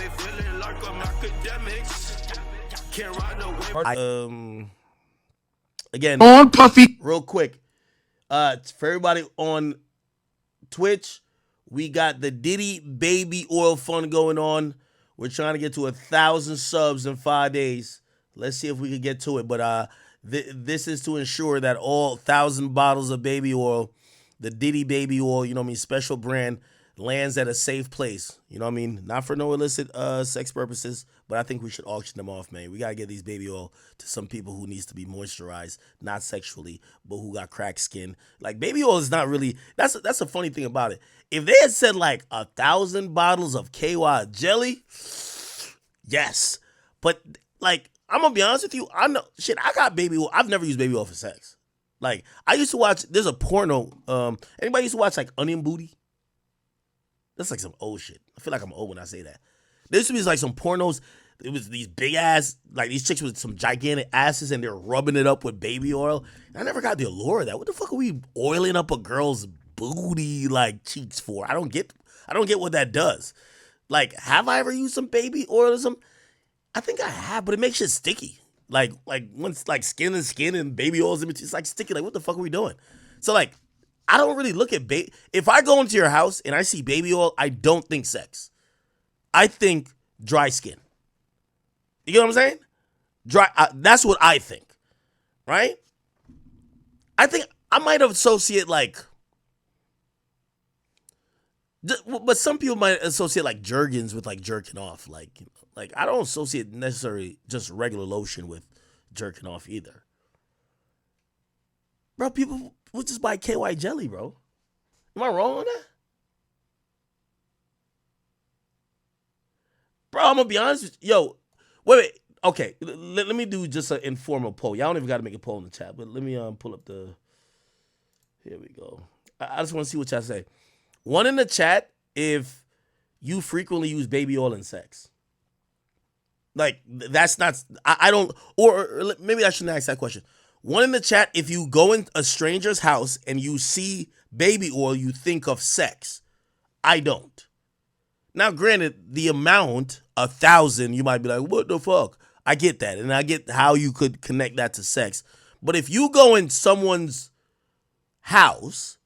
feeling like I'm Akademiks. Can't ride away. Again, on Puffy. real quick, for everybody on Twitch, we got the Diddy baby oil fund going on. We're trying to get to 1,000 subs in 5 days. Let's see if we can get to it. But this is to ensure that all 1,000 bottles of baby oil, the Diddy baby oil, you know what I mean, special brand, lands at a safe place. You know what I mean? Not for no illicit sex purposes, but I think we should auction them off, man. We got to get these baby oil to some people who needs to be moisturized, not sexually, but who got cracked skin. Like, baby oil is not really, that's a funny thing about it. If they had said like 1,000 bottles of KY jelly, yes. But like, I'm gonna be honest with you, I know shit, I got baby oil. I've never used baby oil for sex. Like, I used to watch, there's a porno, anybody used to watch like Onion Booty? That's like some old shit. I feel like I'm old when I say that. There used to be like some pornos. It was these big ass, like these chicks with some gigantic asses and they're rubbing it up with baby oil. I never got the allure of that. What the fuck are we oiling up a girl's booty like cheeks for? I don't get what that does. Like, have I ever used some baby oil or something? I think I have, but it makes shit sticky. Like once like skin and baby oils in between, it's like sticky. Like, what the fuck are we doing? So like, I don't really look at if I go into your house and I see baby oil, I don't think sex. I think dry skin. You get what I'm saying? That's what I think, right? I think I might associate like, but some people might associate like Jergens with like jerking off. Like I don't associate necessarily just regular lotion with jerking off either. Bro, people would just buy KY jelly, bro. Am I wrong on that? Bro, I'm gonna be honest with you. Yo, wait. Okay, let me do just an informal poll. Y'all don't even got to make a poll in the chat, but let me pull up the. Here we go. I just want to see what y'all say. One in the chat if you frequently use baby oil in sex. Like, that's not. I don't. Or maybe I shouldn't ask that question. One in the chat if you go in a stranger's house and you see baby oil, you think of sex. I don't. Now, granted, the amount, 1,000, you might be like, what the fuck? I get that. And I get how you could connect that to sex. But if you go in someone's house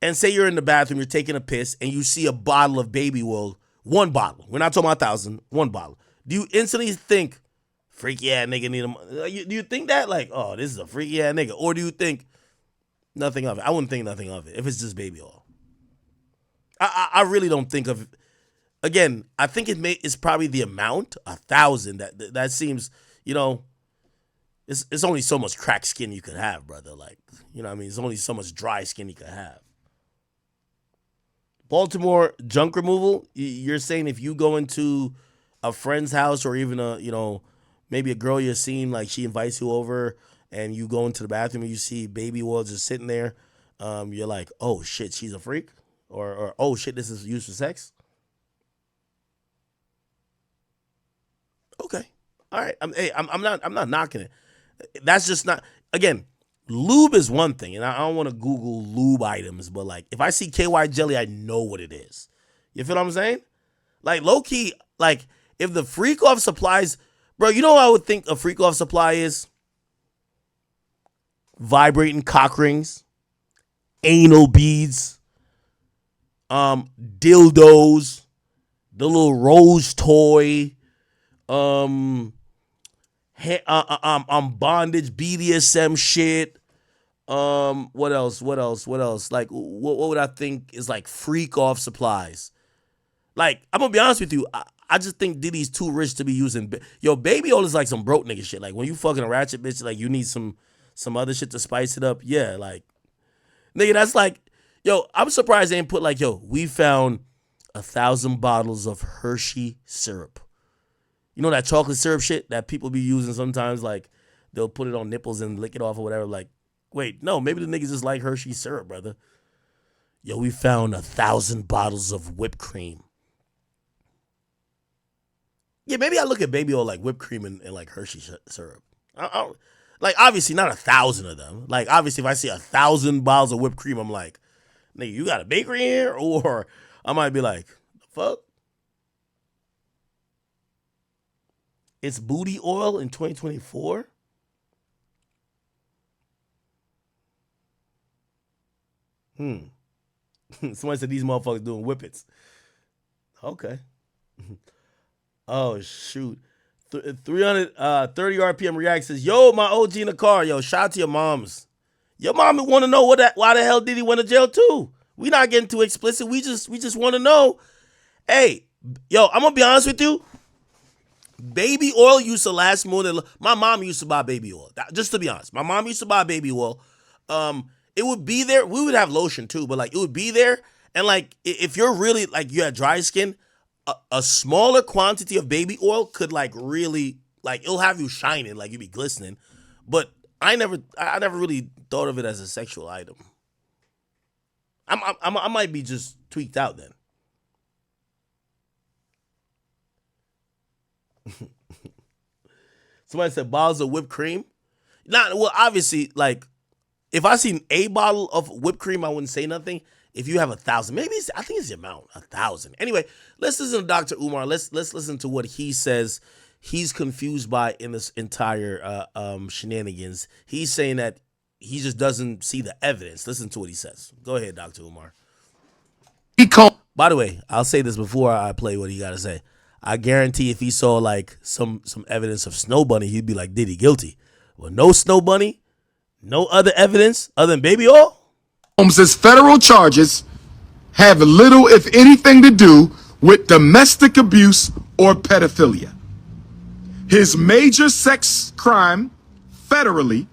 and say you're in the bathroom, you're taking a piss, and you see a bottle of baby oil, one bottle. We're not talking about 1,000, one bottle. Do you instantly think, freaky ass nigga need a... Do you think that? Like, oh, this is a freaky ass nigga. Or do you think nothing of it? I wouldn't think nothing of it if it's just baby oil. I really don't think of... Again, I think it's probably the amount, 1,000. That seems, you know, it's only so much cracked skin you could have, brother. Like, you know what I mean? There's only so much dry skin you could have. Baltimore junk removal, you're saying if you go into a friend's house or even maybe a girl you're seeing, like she invites you over and you go into the bathroom and you see baby oil just sitting there, you're like, oh shit, she's a freak? Or oh shit, this is used for sex? Okay. All right. I'm not knocking it. That's just not, again, lube is one thing, and I don't want to Google lube items, but like if I see KY jelly, I know what it is. You feel what I'm saying? Like low key, like if the freak off supplies, bro, you know what I would think a freak off supply is? Vibrating cock rings, anal beads, dildos, the little rose toy, bondage, BDSM shit. What else? Like, what would I think is like freak off supplies? Like, I'm gonna be honest with you. I just think Diddy's too rich to be using. Baby oil is like some broke nigga shit. Like when you fucking a ratchet bitch, like you need some other shit to spice it up. Yeah, like, nigga, that's like, I'm surprised they ain't put like, we found 1,000 bottles of Hershey syrup. You know that chocolate syrup shit that people be using sometimes, like they'll put it on nipples and lick it off or whatever. Like, wait, no, maybe the niggas just like Hershey syrup, brother. We found 1,000 bottles of whipped cream. Yeah, maybe I look at baby oil like whipped cream and like Hershey syrup. Like, obviously not 1,000 of them. Like, obviously if I see 1,000 bottles of whipped cream, I'm like, nigga, you got a bakery here? Or I might be like, the fuck? It's booty oil in 2024? Somebody said these motherfuckers doing whippets. Okay. Oh, shoot. 330 RPM React says, yo, my OG in the car. Yo, shout out to your moms. Your mom want to know why the hell Diddy went to jail too. We not getting too explicit. We just want to know. Hey, yo, I'm going to be honest with you. Baby oil used to last more than my mom used to buy baby oil. Just to be honest, my mom used to buy baby oil. It would be there. We would have lotion too, but like it would be there. And like if you're really like you had dry skin, a smaller quantity of baby oil could like really like it'll have you shining, like you be glistening. But I never really thought of it as a sexual item. I might be just tweaked out then. Somebody said bottles of whipped cream. Not well, obviously, like if I seen a bottle of whipped cream, I wouldn't say nothing. If you have 1,000, maybe I think it's the amount 1,000. Anyway, let's listen to Dr. Umar. Let's listen to what he says. He's confused by in this entire shenanigans. He's saying that he just doesn't see the evidence. Listen to what he says. Go ahead, Dr. Umar. By the way, I'll say this before I play what he got to say. I guarantee if he saw like some evidence of Snow Bunny, he'd be like, Diddy guilty. Well, no Snow Bunny, no other evidence other than baby oil. Holmes's federal charges have little, if anything, to do with domestic abuse or pedophilia. His major sex crime federally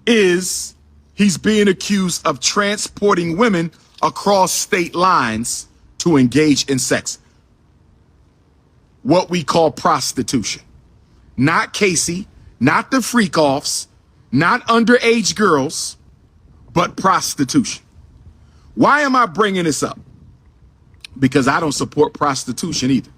is he's being accused of transporting women across state lines to engage in sex. What we call prostitution. Not Casey, not the freak-offs, not underage girls, but prostitution. Why am I bringing this up? Because I don't support prostitution either.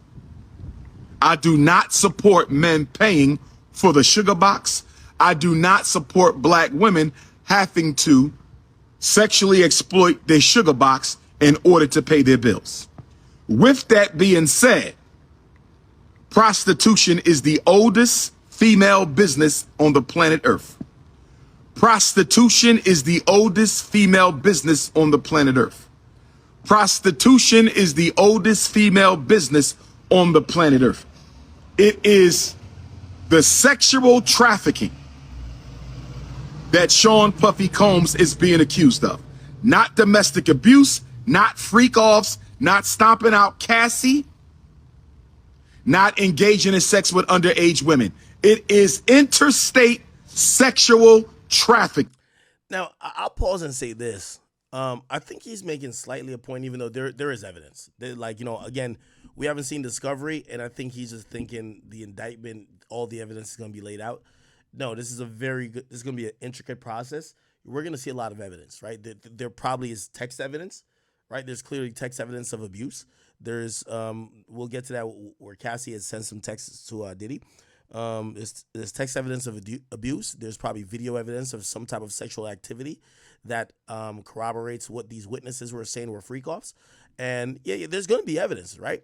I do not support men paying for the sugar box. I do not support black women having to sexually exploit their sugar box in order to pay their bills. With that being said, prostitution is the oldest female business on the planet Earth. Prostitution is the oldest female business on the planet Earth. Prostitution is the oldest female business on the planet Earth. It is the sexual trafficking that Sean Puffy Combs is being accused of. Not domestic abuse, not freak-offs, not stomping out Cassie, not engaging in sex with underage women. It is interstate sexual trafficking. Now, I'll pause and say this. I think he's making slightly a point, even though there is evidence. Like, you know, again, we haven't seen discovery, and I think he's just thinking the indictment, all the evidence is going to be laid out. No, this is this is going to be an intricate process. We're going to see a lot of evidence, right? There probably is text evidence, right? There's clearly text evidence of abuse. There's, we'll get to that where Cassie has sent some texts to Diddy. There's text evidence of abuse. There's probably video evidence of some type of sexual activity that corroborates what these witnesses were saying were freak-offs. And yeah, there's going to be evidence, right?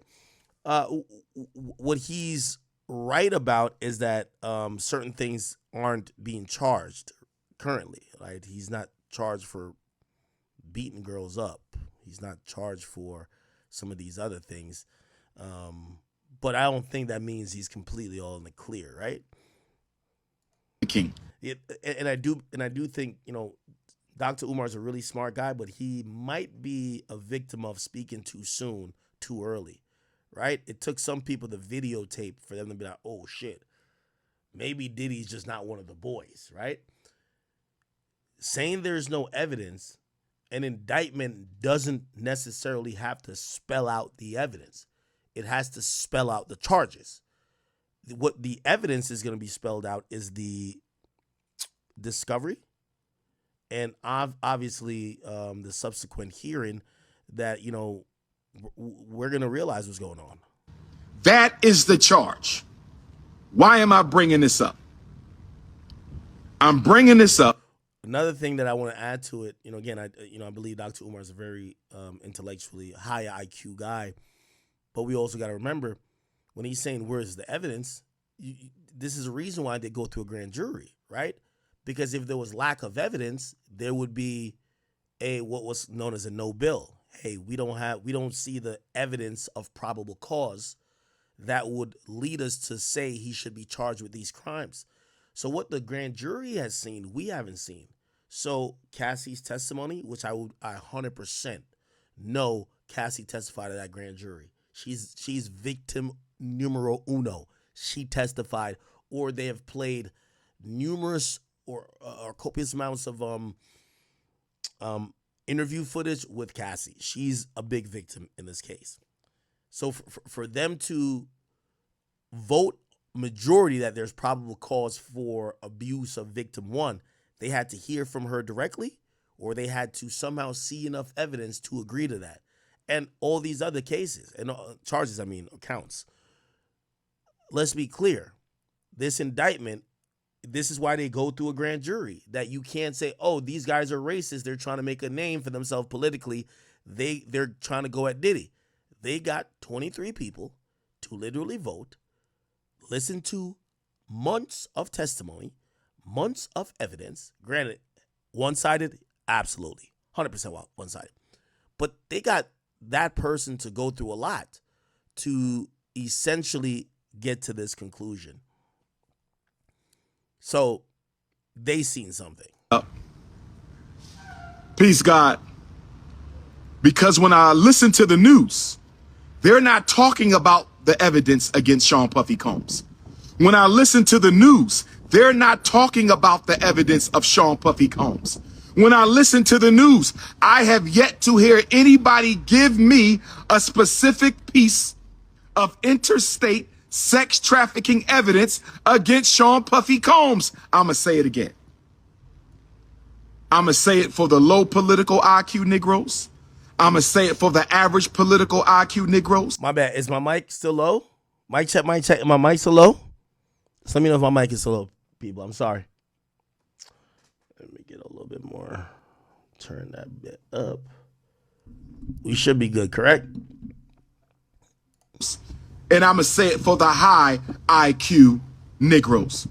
What he's right about is that certain things aren't being charged currently, right? He's not charged for beating girls up. He's not charged for some of these other things. But I don't think that means he's completely all in the clear, right? King. And I do think, you know, Dr. Umar is a really smart guy, but he might be a victim of speaking too soon, too early, right? It took some people to videotape for them to be like, oh shit, maybe Diddy's just not one of the boys, right? Saying there's no evidence, an indictment doesn't necessarily have to spell out the evidence. It has to spell out the charges. What the evidence is going to be spelled out is the discovery and obviously the subsequent hearing that, you know, we're going to realize what's going on. That is the charge. Why am I bringing this up? I'm bringing this up. Another thing that I want to add to it, you know, again, I believe Dr. Umar is a very intellectually high IQ guy. But we also got to remember when he's saying where's the evidence, this is a reason why they go through a grand jury, right? Because if there was lack of evidence, there would be what was known as a no bill. Hey, we don't see the evidence of probable cause that would lead us to say he should be charged with these crimes. So what the grand jury has seen, we haven't seen. So Cassie's testimony, which I 100% know Cassie testified at that grand jury. She's victim numero uno. She testified, or they have played numerous or copious amounts of interview footage with Cassie. She's a big victim in this case. So for them to vote majority that there's probable cause for abuse of victim one, they had to hear from her directly, or they had to somehow see enough evidence to agree to that. And all these other cases and charges, counts. Let's be clear. This indictment, this is why they go through a grand jury, that you can't say, oh, these guys are racist. They're trying to make a name for themselves politically. They're trying to go at Diddy. They got 23 people to literally vote, listen to months of testimony, months of evidence. Granted, one-sided, absolutely. 100% one-sided. But they got that person to go through a lot to essentially get to this conclusion. So they seen something. Peace, God. Because when I listen to the news, they're not talking about the evidence against Sean Puffy Combs. When I listen to the news, they're not talking about the evidence of Sean Puffy Combs. When I listen to the news, I have yet to hear anybody give me a specific piece of interstate sex trafficking evidence against Sean Puffy Combs. I'ma say it again. I'ma say it for the low political IQ Negroes. I'ma say it for the average political IQ Negroes. My bad. Is my mic still low? Mic check. My mic still low? Just let me know if my mic is still low, people. I'm sorry. Let me get a little bit more. Turn that bit up. We should be good, correct? And I'm going to say it for the high IQ Negroes.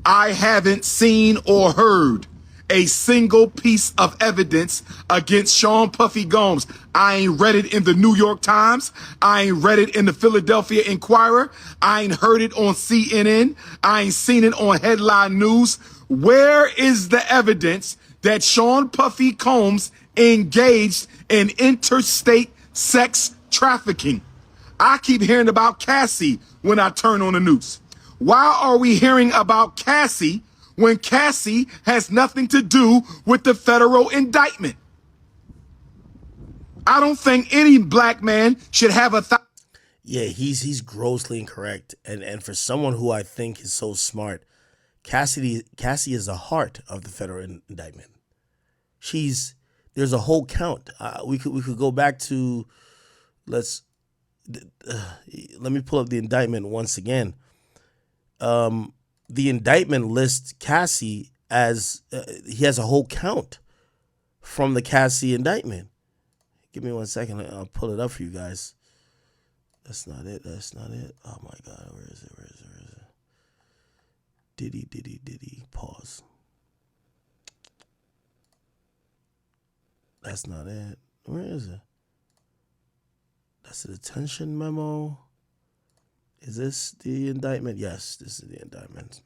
I haven't seen or heard a single piece of evidence against Sean Puffy Combs. I ain't read it in the New York Times. I ain't read it in the Philadelphia Inquirer. I ain't heard it on CNN. I ain't seen it on Headline News. Where is the evidence that Sean Puffy Combs engaged in interstate sex trafficking? I keep hearing about Cassie when I turn on the news. Why are we hearing about Cassie when Cassie has nothing to do with the federal indictment? I don't think any black man should have a Yeah, he's grossly incorrect. And for someone who I think is so smart, Cassie is the heart of the federal indictment. There's a whole count. We could go back to let me pull up the indictment once again. The indictment lists Cassie as he has a whole count from the Cassie indictment. Give me 1 second. I'll pull it up for you guys. That's not it. Oh my God. Where is it? Diddy. Pause. That's not it. Where is it? That's a detention memo. Is this the indictment? Yes, this is the indictment.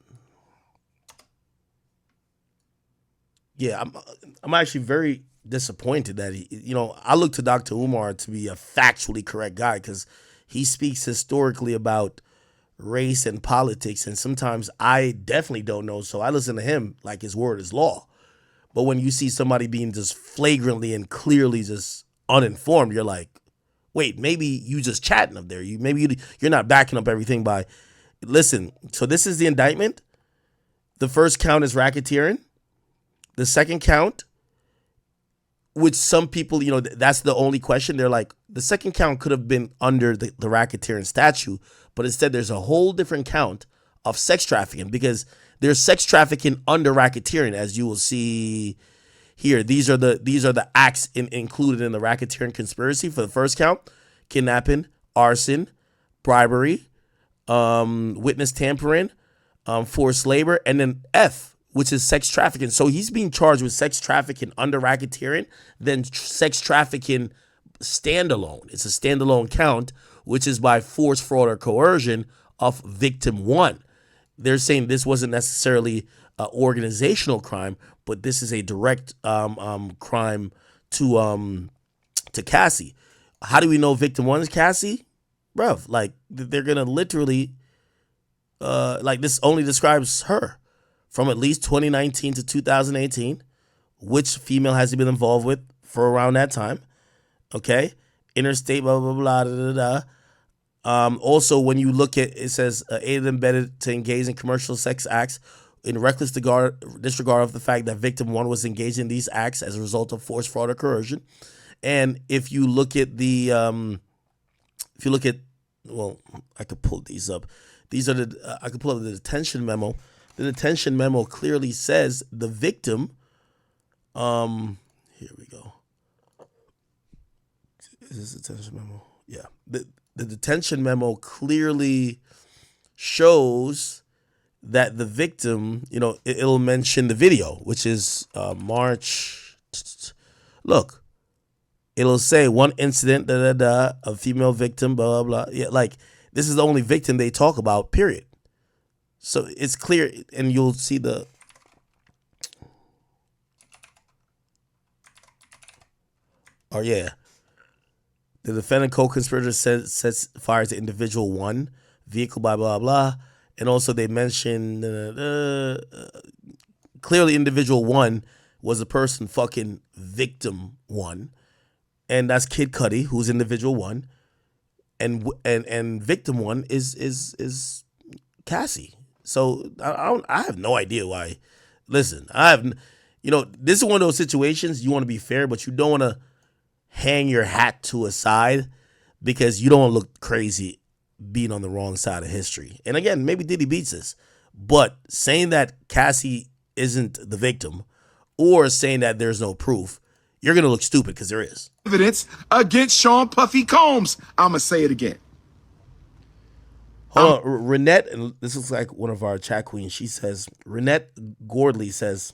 Yeah, I'm actually very disappointed that I look to Dr. Umar to be a factually correct guy because he speaks historically about race and politics, and sometimes I definitely don't know, so I listen to him like his word is law. But when you see somebody being just flagrantly and clearly just uninformed, you're like, wait, maybe you just chatting up there. You're not backing up everything by, listen, so this is the indictment. The first count is racketeering. The second count, which some people, that's the only question. They're like, the second count could have been under the racketeering statute, but instead there's a whole different count of sex trafficking because there's sex trafficking under racketeering, as you will see here. These are the acts included in the racketeering conspiracy for the first count: kidnapping, arson, bribery, witness tampering, forced labor, and then F, which is sex trafficking. So he's being charged with sex trafficking under racketeering, then sex trafficking standalone. It's a standalone count, which is by force, fraud, or coercion of victim one. They're saying this wasn't necessarily an organizational crime, but this is a direct crime to Cassie. How do we know victim one is Cassie? Bruv, like they're gonna literally like this only describes her from at least 2019 to 2018. Which female has he been involved with for around that time? Okay, interstate, blah blah blah da, da, da. Also, when you look at it, says aided and abetted to engage in commercial sex acts in reckless disregard of the fact that victim one was engaged in these acts as a result of force, fraud, or coercion. And if you look at the, well, I could pull these up. These are I could pull up the detention memo. The detention memo clearly says the victim. Here we go. Is this the detention memo? Yeah. The detention memo clearly shows that the victim, it'll mention the video, which is March. Look, it'll say one incident, a female victim, blah, blah, blah. Yeah, like this is the only victim they talk about, period. So it's clear, and you'll see the. Oh, yeah. The defendant co-conspirator sets fire to individual one, vehicle, blah, blah, blah. And also they mentioned clearly individual one was the person fucking victim one. And that's Kid Cudi, who's individual one. And victim one is Cassie. So I have no idea why. Listen, this is one of those situations you want to be fair, but you don't want to hang your hat to a side because you don't want to look crazy being on the wrong side of history. And again, maybe Diddy beats this, but saying that Cassie isn't the victim or saying that there's no proof, you're going to look stupid because there is. Evidence against Sean Puffy Combs. I'm going to say it again. Hold on. Renette, and this looks like one of our chat queens, she says, Renette Gordley says,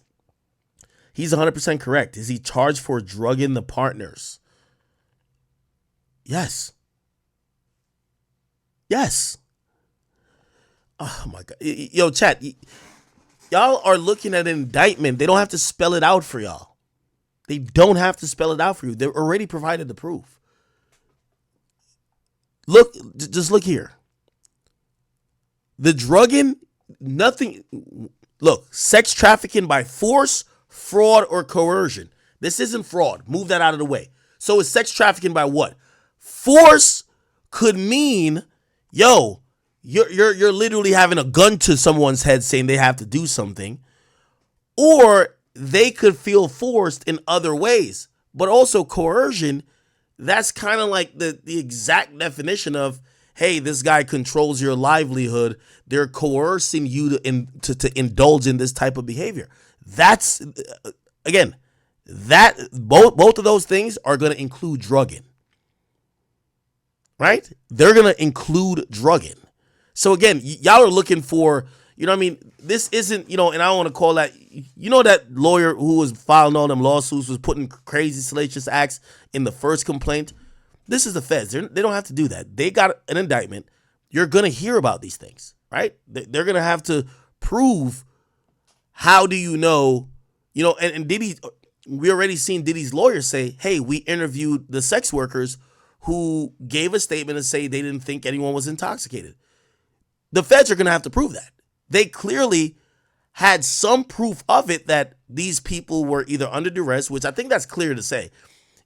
he's 100% correct. Is he charged for drugging the partners? Yes. Yes. Oh my God. Yo, chat. Y'all are looking at an indictment. They don't have to spell it out for y'all. They don't have to spell it out for you. They're already provided the proof. Look, just look here. The drugging, nothing. Look, sex trafficking by force, fraud, or coercion. This isn't fraud. Move that out of the way. So it's sex trafficking by what? Force could mean, yo, you're literally having a gun to someone's head saying they have to do something. Or they could feel forced in other ways. But also coercion, that's kind of like the exact definition of, hey, this guy controls your livelihood. They're coercing you to indulge in this type of behavior. That's, again, that both of those things are going to include drugging. Right? They're going to include drugging. So again, y'all are looking for, you know what I mean? This isn't, and I don't want to call that, that lawyer who was filing all them lawsuits was putting crazy salacious acts in the first complaint. This is the feds. They don't have to do that. They got an indictment. You're going to hear about these things, right? They're going to have to prove, how do you know, and Diddy, we already seen Diddy's lawyer say, hey, we interviewed the sex workers who gave a statement and say they didn't think anyone was intoxicated. The feds are going to have to prove that. They clearly had some proof of it, that these people were either under duress, which I think that's clear to say.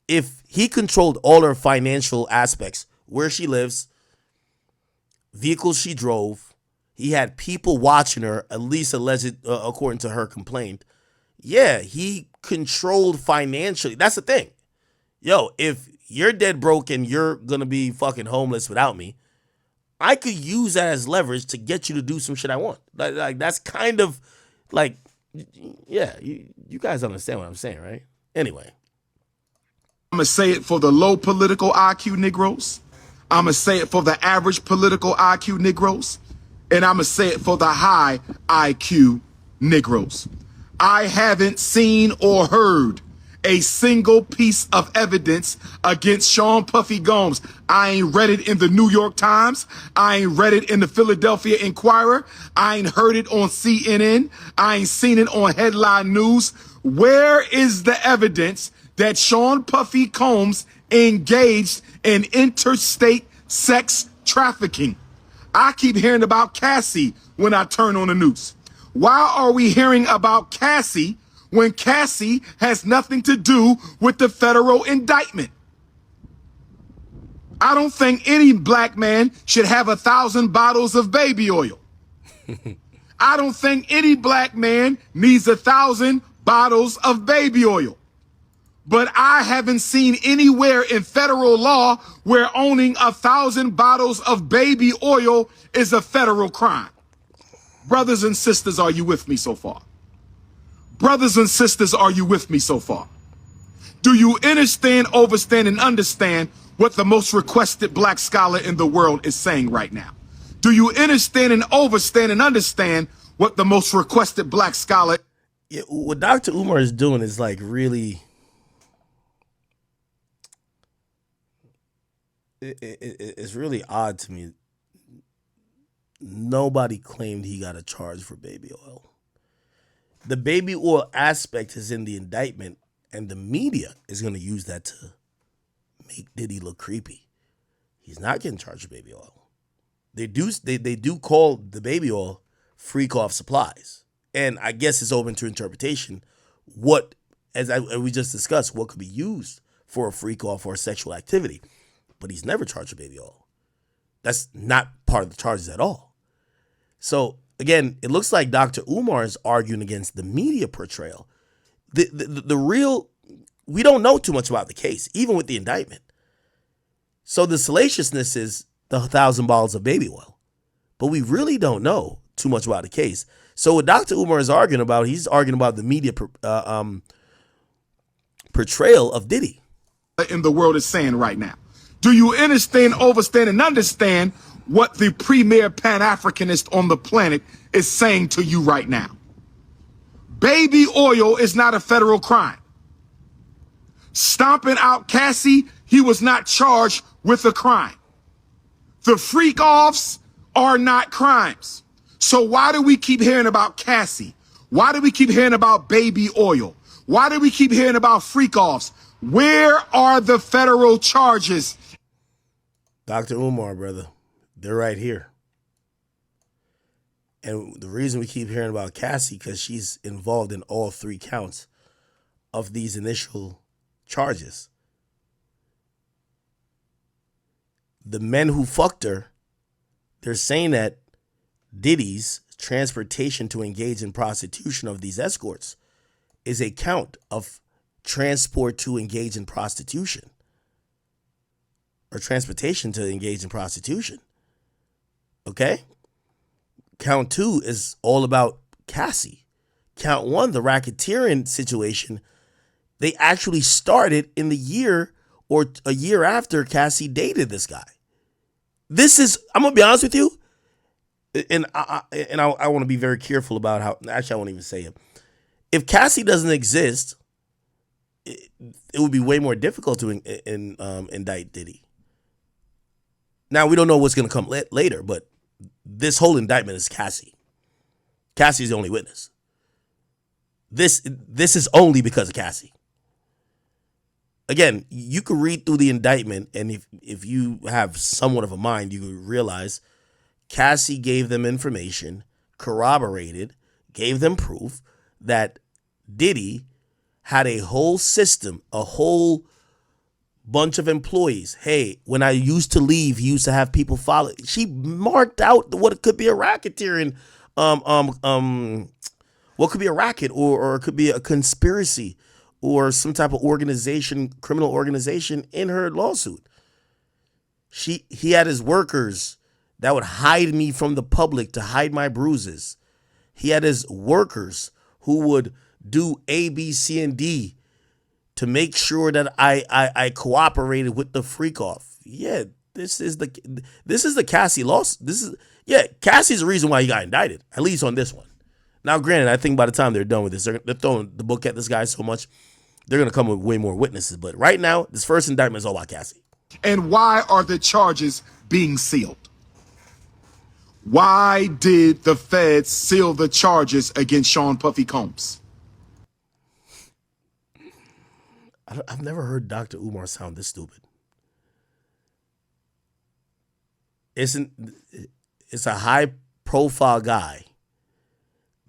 If he controlled all her financial aspects, where she lives, vehicles she drove, he had people watching her, at least alleged, according to her complaint. Yeah, he controlled financially. That's the thing. Yo, if you're dead broke and you're going to be fucking homeless without me, I could use that as leverage to get you to do some shit I want. Like that's kind of like, yeah, you guys understand what I'm saying, right? Anyway. I'm going to say it for the low political IQ Negroes. I'm going to say it for the average political IQ Negroes, and I'm going to say it for the high IQ Negroes. I haven't seen or heard a single piece of evidence against Sean Puffy Gomes. I ain't read it in the New York Times. I ain't read it in the Philadelphia Inquirer. I ain't heard it on CNN. I ain't seen it on headline news. Where is the evidence that Sean Puffy Combs engaged in interstate sex trafficking? I keep hearing about Cassie when I turn on the news. Why are we hearing about Cassie when Cassie has nothing to do with the federal indictment? I don't think any black man should have 1,000 bottles of baby oil. I don't think any black man needs 1,000 bottles of baby oil. But I haven't seen anywhere in federal law where owning 1,000 bottles of baby oil is a federal crime. Brothers and sisters, are you with me so far? Brothers and sisters, are you with me so far? Do you understand, overstand, and understand what the most requested black scholar in the world is saying right now? Do you understand and overstand and understand what the most requested black scholar? Yeah, what Dr. Umar is doing is like really, it's really odd to me. Nobody claimed he got a charge for baby oil. The baby oil aspect is in the indictment, and the media is going to use that to make Diddy look creepy. He's not getting charged with baby oil. They do call the baby oil freak off supplies, and I guess it's open to interpretation. What, as we just discussed, what could be used for a freak off or a sexual activity, but he's never charged with baby oil. That's not part of the charges at all. So again, it looks like Dr. Umar is arguing against the media portrayal. The real, we don't know too much about the case, even with the indictment. So the salaciousness is the 1,000 bottles of baby oil, but we really don't know too much about the case. So what Dr. Umar is arguing about, he's arguing about the media portrayal of Diddy. In the world is saying right now. Do you understand, overstand, and understand what the premier Pan-Africanist on the planet is saying to you right now? Baby oil is not a federal crime. Stomping out Cassie, he was not charged with a crime. The freak-offs are not crimes. So why do we keep hearing about Cassie? Why do we keep hearing about baby oil? Why do we keep hearing about freak-offs? Where are the federal charges? Dr. Umar, brother, they're right here. And the reason we keep hearing about Cassie, because she's involved in all 3 counts of these initial charges. The men who fucked her, they're saying that Diddy's transportation to engage in prostitution of these escorts is a count of transport to engage in prostitution, or transportation to engage in prostitution. Okay? Count 2 is all about Cassie. Count 1, the racketeering situation, they actually started in the year or a year after Cassie dated this guy. This is, I'm going to be honest with you, and I want to be very careful about how, actually I won't even say it. If Cassie doesn't exist, it would be way more difficult to indict Diddy. Now, we don't know what's going to come later, but this whole indictment is Cassie. Cassie is the only witness. This is only because of Cassie. Again, you could read through the indictment, and if you have somewhat of a mind, you could realize Cassie gave them information, corroborated, gave them proof that Diddy had a whole system, a whole bunch of employees. Hey, when I used to leave, he used to have people follow. She marked out what could be a racketeering, what could be a racket, or it could be a conspiracy, or some type of organization, criminal organization in her lawsuit. He had his workers that would hide me from the public to hide my bruises. He had his workers who would do A, B, C, and D to make sure that I cooperated with the freak off. Yeah, this is the Cassie loss. Cassie's the reason why he got indicted, at least on this one. Now, granted, I think by the time they're done with this, they're throwing the book at this guy so much, they're going to come with way more witnesses. But right now, this first indictment is all about Cassie. And why are the charges being sealed? Why did the feds seal the charges against Sean Puffy Combs? I've never heard Dr. Umar sound this stupid. It's a high-profile guy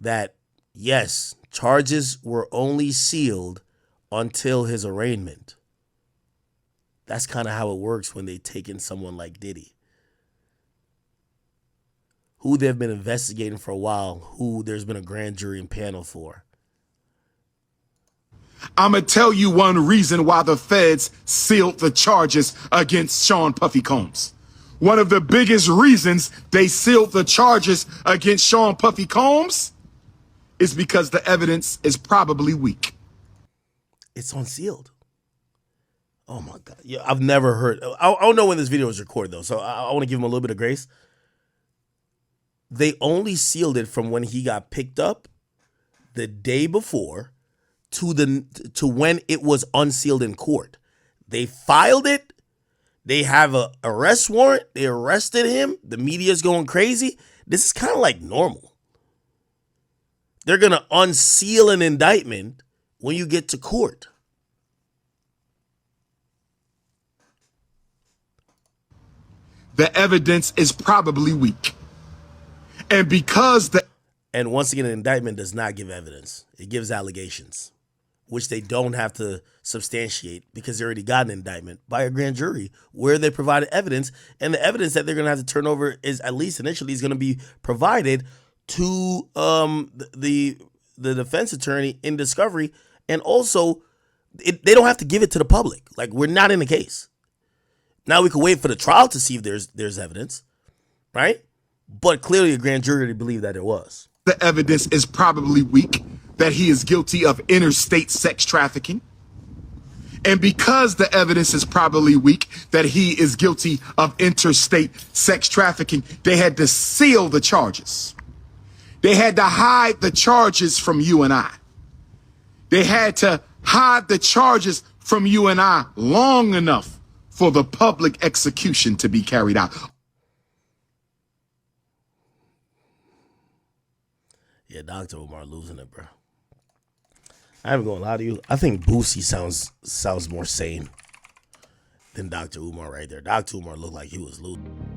that, yes, charges were only sealed until his arraignment. That's kind of how it works when they take in someone like Diddy, who they've been investigating for a while, who there's been a grand jury and panel for. I'm going to tell you one reason why the feds sealed the charges against Sean Puffy Combs. One of the biggest reasons they sealed the charges against Sean Puffy Combs is because the evidence is probably weak. It's unsealed. Oh my God. Yeah, I've never heard. I don't know when this video was recorded though, so I want to give him a little bit of grace. They only sealed it from when he got picked up the day before to when it was unsealed in court. They filed it. They have a arrest warrant. They arrested him. The media's going crazy. This is kind of like normal. They're going to unseal an indictment when you get to court. The evidence is probably weak. And once again, an indictment does not give evidence. It gives allegations, which they don't have to substantiate because they already got an indictment by a grand jury where they provided evidence. And the evidence that they're going to have to turn over is, at least initially, is going to be provided to the defense attorney in discovery. And also, they don't have to give it to the public. Like, we're not in the case. Now we can wait for the trial to see if there's evidence, right? But clearly a grand jury believed that there was. The evidence is probably weak that he is guilty of interstate sex trafficking. And because the evidence is probably weak that he is guilty of interstate sex trafficking, they had to seal the charges. They had to hide the charges from you and I. They had to hide the charges from you and I long enough for the public execution to be carried out. Yeah, Dr. Umar losing it, bro. I ain't gonna lie to you. I think Boosie sounds more sane than Dr. Umar right there. Dr. Umar looked like he was losing.